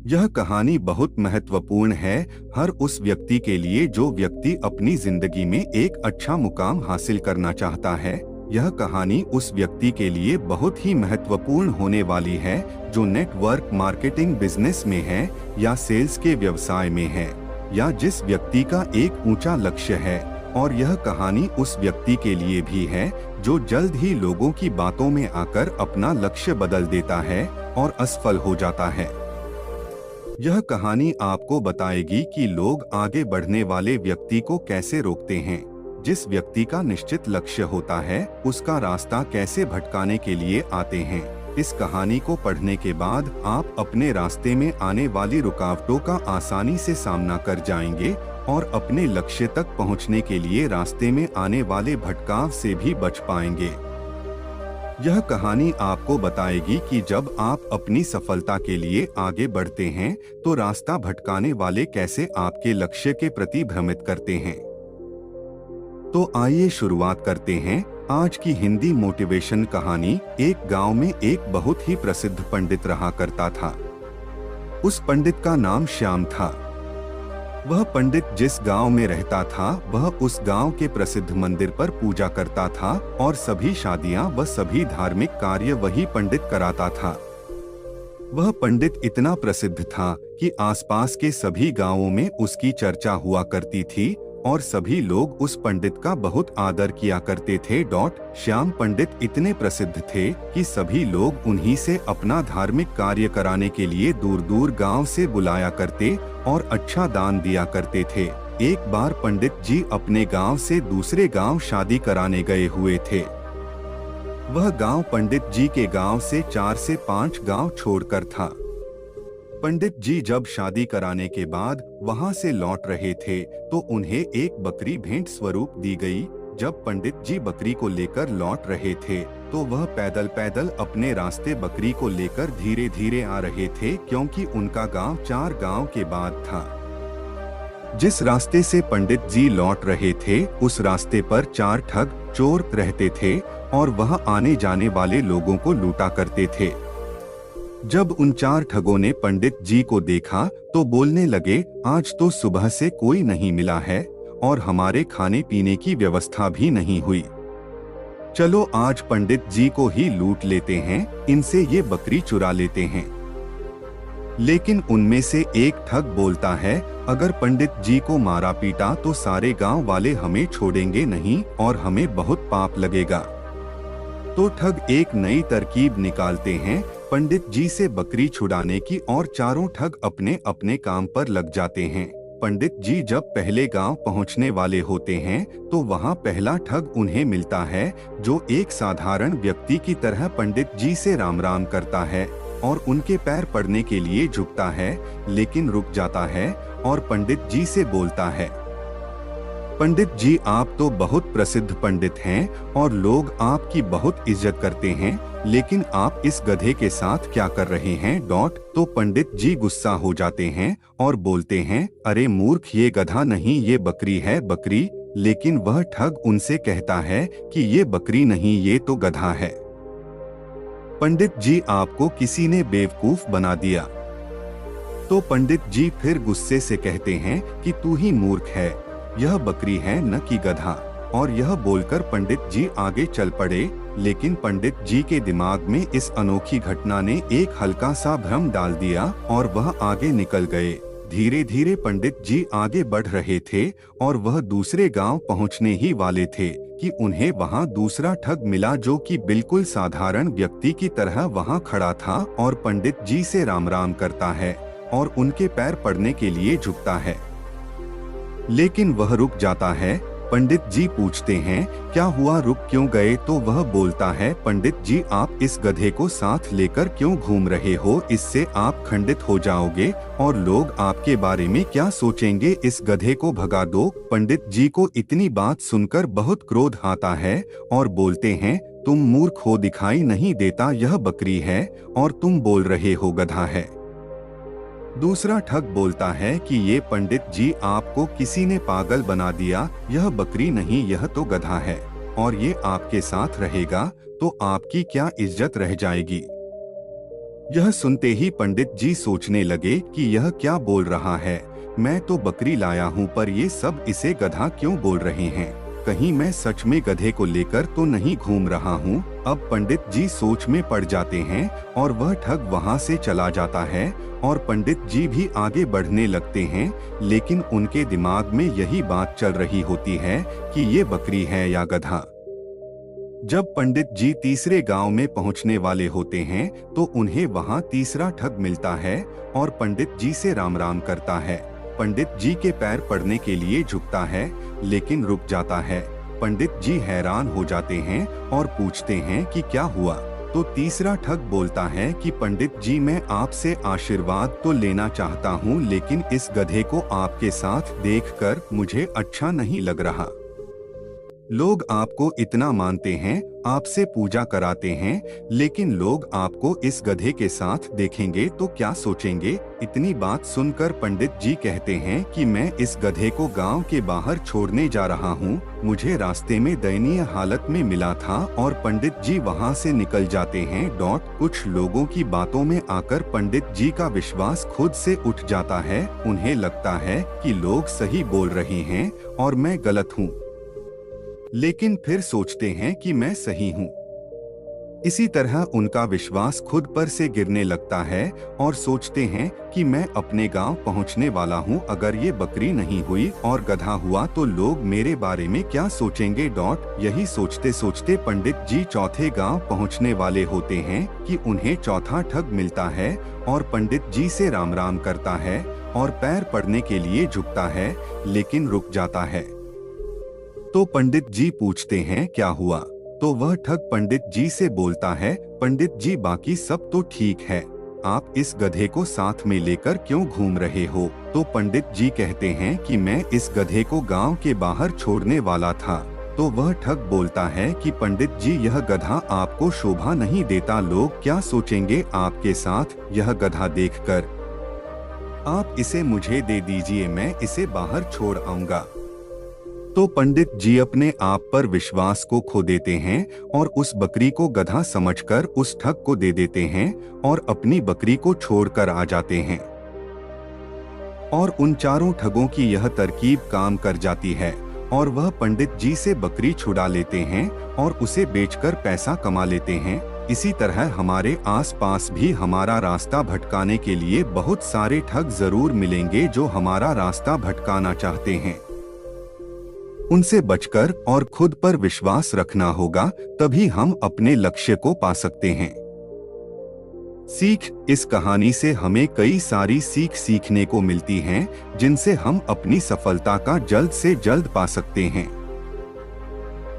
यह कहानी बहुत महत्वपूर्ण है हर उस व्यक्ति के लिए जो व्यक्ति अपनी जिंदगी में एक अच्छा मुकाम हासिल करना चाहता है। यह कहानी उस व्यक्ति के लिए बहुत ही महत्वपूर्ण होने वाली है जो नेटवर्क मार्केटिंग बिजनेस में है या सेल्स के व्यवसाय में है या जिस व्यक्ति का एक ऊंचा लक्ष्य है। और यह कहानी उस व्यक्ति के लिए भी है जो जल्द ही लोगों की बातों में आकर अपना लक्ष्य बदल देता है और असफल हो जाता है। यह कहानी आपको बताएगी कि लोग आगे बढ़ने वाले व्यक्ति को कैसे रोकते हैं। जिस व्यक्ति का निश्चित लक्ष्य होता है उसका रास्ता कैसे भटकाने के लिए आते हैं। इस कहानी को पढ़ने के बाद आप अपने रास्ते में आने वाली रुकावटों का आसानी से सामना कर जाएंगे और अपने लक्ष्य तक पहुंचने के लिए रास्ते में आने वाले भटकाव से भी बच पाएंगे। यह कहानी आपको बताएगी कि जब आप अपनी सफलता के लिए आगे बढ़ते हैं तो रास्ता भटकाने वाले कैसे आपके लक्ष्य के प्रति भ्रमित करते हैं। तो आइए शुरुआत करते हैं आज की हिंदी मोटिवेशन कहानी। एक गांव में एक बहुत ही प्रसिद्ध पंडित रहा करता था। उस पंडित का नाम श्याम था। वह पंडित जिस गांव में रहता था वह उस गांव के प्रसिद्ध मंदिर पर पूजा करता था और सभी शादियां व सभी धार्मिक कार्य वही पंडित कराता था। वह पंडित इतना प्रसिद्ध था कि आसपास के सभी गांवों में उसकी चर्चा हुआ करती थी और सभी लोग उस पंडित का बहुत आदर किया करते थे। श्याम पंडित इतने प्रसिद्ध थे कि सभी लोग उन्हीं से अपना धार्मिक कार्य कराने के लिए दूर दूर गांव से बुलाया करते और अच्छा दान दिया करते थे। एक बार पंडित जी अपने गांव से दूसरे गांव शादी कराने गए हुए थे। वह गांव पंडित जी के गांव से 4 से 5 गांव छोड़कर था। पंडित जी जब शादी कराने के बाद वहां से लौट रहे थे तो उन्हें एक बकरी भेंट स्वरूप दी गई। जब पंडित जी बकरी को लेकर लौट रहे थे तो वह पैदल पैदल अपने रास्ते बकरी को लेकर धीरे धीरे आ रहे थे क्योंकि उनका गांव 4 गांव के बाद था। जिस रास्ते से पंडित जी लौट रहे थे उस रास्ते पर 4 ठग चोर रहते थे और वह आने जाने वाले लोगों को लूटा करते थे। जब उन 4 ठगों ने पंडित जी को देखा तो बोलने लगे, आज तो सुबह से कोई नहीं मिला है और हमारे खाने पीने की व्यवस्था भी नहीं हुई। चलो आज पंडित जी को ही लूट लेते हैं, इनसे ये बकरी चुरा लेते हैं। लेकिन उनमें से एक ठग बोलता है, अगर पंडित जी को मारा पीटा तो सारे गांव वाले हमें छोड़ेंगे नहीं और हमें बहुत पाप लगेगा। तो ठग एक नई तरकीब निकालते हैं पंडित जी से बकरी छुड़ाने की और चारों ठग अपने अपने काम पर लग जाते हैं। पंडित जी जब पहले गांव पहुंचने वाले होते हैं तो वहां पहला ठग उन्हें मिलता है जो एक साधारण व्यक्ति की तरह पंडित जी से राम राम करता है और उनके पैर पड़ने के लिए झुकता है, लेकिन रुक जाता है और पंडित जी से बोलता है, पंडित जी आप तो बहुत प्रसिद्ध पंडित हैं और लोग आपकी बहुत इज्जत करते हैं, लेकिन आप इस गधे के साथ क्या कर रहे हैं। तो पंडित जी गुस्सा हो जाते हैं और बोलते हैं, अरे मूर्ख, ये गधा नहीं ये बकरी है बकरी। लेकिन वह ठग उनसे कहता है कि ये बकरी नहीं ये तो गधा है। पंडित जी आपको किसी ने बेवकूफ बना दिया। तो पंडित जी फिर गुस्से से कहते हैं कि तू ही मूर्ख है, यह बकरी है न कि गधा। और यह बोलकर पंडित जी आगे चल पड़े, लेकिन पंडित जी के दिमाग में इस अनोखी घटना ने एक हल्का सा भ्रम डाल दिया और वह आगे निकल गए। धीरे धीरे पंडित जी आगे बढ़ रहे थे और वह दूसरे गांव पहुंचने ही वाले थे कि उन्हें वहां दूसरा ठग मिला जो कि बिल्कुल साधारण व्यक्ति की तरह वहां खड़ा था और पंडित जी से राम राम करता है और उनके पैर पड़ने के लिए झुकता है, लेकिन वह रुक जाता है। पंडित जी पूछते हैं, क्या हुआ, रुक क्यों गए। तो वह बोलता है, पंडित जी आप इस गधे को साथ लेकर क्यों घूम रहे हो, इससे आप खंडित हो जाओगे और लोग आपके बारे में क्या सोचेंगे, इस गधे को भगा दो। पंडित जी को इतनी बात सुनकर बहुत क्रोध आता है और बोलते हैं, तुम मूर्ख हो, दिखाई नहीं देता यह बकरी है और तुम बोल रहे हो गधा है। दूसरा ठग बोलता है कि ये पंडित जी आपको किसी ने पागल बना दिया, यह बकरी नहीं यह तो गधा है और ये आपके साथ रहेगा तो आपकी क्या इज्जत रह जाएगी। यह सुनते ही पंडित जी सोचने लगे कि यह क्या बोल रहा है। मैं तो बकरी लाया हूँ, पर ये सब इसे गधा क्यों बोल रहे हैं। कहीं मैं सच में गधे को लेकर तो नहीं घूम रहा हूँ। अब पंडित जी सोच में पड़ जाते हैं और वह ठग वहाँ से चला जाता है और पंडित जी भी आगे बढ़ने लगते हैं, लेकिन उनके दिमाग में यही बात चल रही होती है कि ये बकरी है या गधा। जब पंडित जी तीसरे गांव में पहुंचने वाले होते हैं तो उन्हें वहां तीसरा ठग मिलता है और पंडित जी से राम राम करता है। पंडित जी के पैर पड़ने के लिए झुकता है, लेकिन रुक जाता है। पंडित जी हैरान हो जाते हैं और पूछते हैं कि क्या हुआ। तो तीसरा ठग बोलता है कि पंडित जी, मैं आपसे आशीर्वाद तो लेना चाहता हूँ, लेकिन इस गधे को आपके साथ देखकर मुझे अच्छा नहीं लग रहा। लोग आपको इतना मानते हैं, आपसे पूजा कराते हैं, लेकिन लोग आपको इस गधे के साथ देखेंगे तो क्या सोचेंगे। इतनी बात सुनकर पंडित जी कहते हैं कि मैं इस गधे को गांव के बाहर छोड़ने जा रहा हूं। मुझे रास्ते में दयनीय हालत में मिला था और पंडित जी वहां से निकल जाते हैं। कुछ लोगों की बातों में आकर पंडित जी का विश्वास खुद से उठ जाता है। उन्हें लगता है कि लोग सही बोल रहे हैं और मैं गलत हूँ, लेकिन फिर सोचते हैं कि मैं सही हूँ। इसी तरह उनका विश्वास खुद पर से गिरने लगता है और सोचते हैं कि मैं अपने गांव पहुंचने वाला हूं। अगर ये बकरी नहीं हुई और गधा हुआ तो लोग मेरे बारे में क्या सोचेंगे। यही सोचते सोचते पंडित जी चौथे गांव पहुंचने वाले होते हैं कि उन्हें चौथा ठग मिलता है और पंडित जी से राम राम करता है और पैर पड़ने के लिए झुकता है, लेकिन रुक जाता है। तो पंडित जी पूछते हैं क्या हुआ। तो वह ठग पंडित जी से बोलता है, पंडित जी बाकी सब तो ठीक है, आप इस गधे को साथ में लेकर क्यों घूम रहे हो। तो पंडित जी कहते हैं कि मैं इस गधे को गांव के बाहर छोड़ने वाला था। तो वह ठग बोलता है कि पंडित जी, यह गधा आपको शोभा नहीं देता, लोग क्या सोचेंगे आपके साथ यह गधा देखकर। आप इसे मुझे दे दीजिए, मैं इसे बाहर छोड़ आऊंगा। तो पंडित जी अपने आप पर विश्वास को खो देते हैं और उस बकरी को गधा समझकर उस ठग को दे देते हैं और अपनी बकरी को छोड़कर आ जाते हैं। और उन चारों ठगों की यह तरकीब काम कर जाती है और वह पंडित जी से बकरी छुड़ा लेते हैं और उसे बेचकर पैसा कमा लेते हैं। इसी तरह हमारे आसपास भी हमारा रास्ता भटकाने के लिए बहुत सारे ठग जरूर मिलेंगे जो हमारा रास्ता भटकाना चाहते हैं। उनसे बचकर और खुद पर विश्वास रखना होगा, तभी हम अपने लक्ष्य को पा सकते हैं। सीख, इस कहानी से हमें कई सारी सीखने को मिलती हैं, जिनसे हम अपनी सफलता का जल्द से जल्द पा सकते हैं।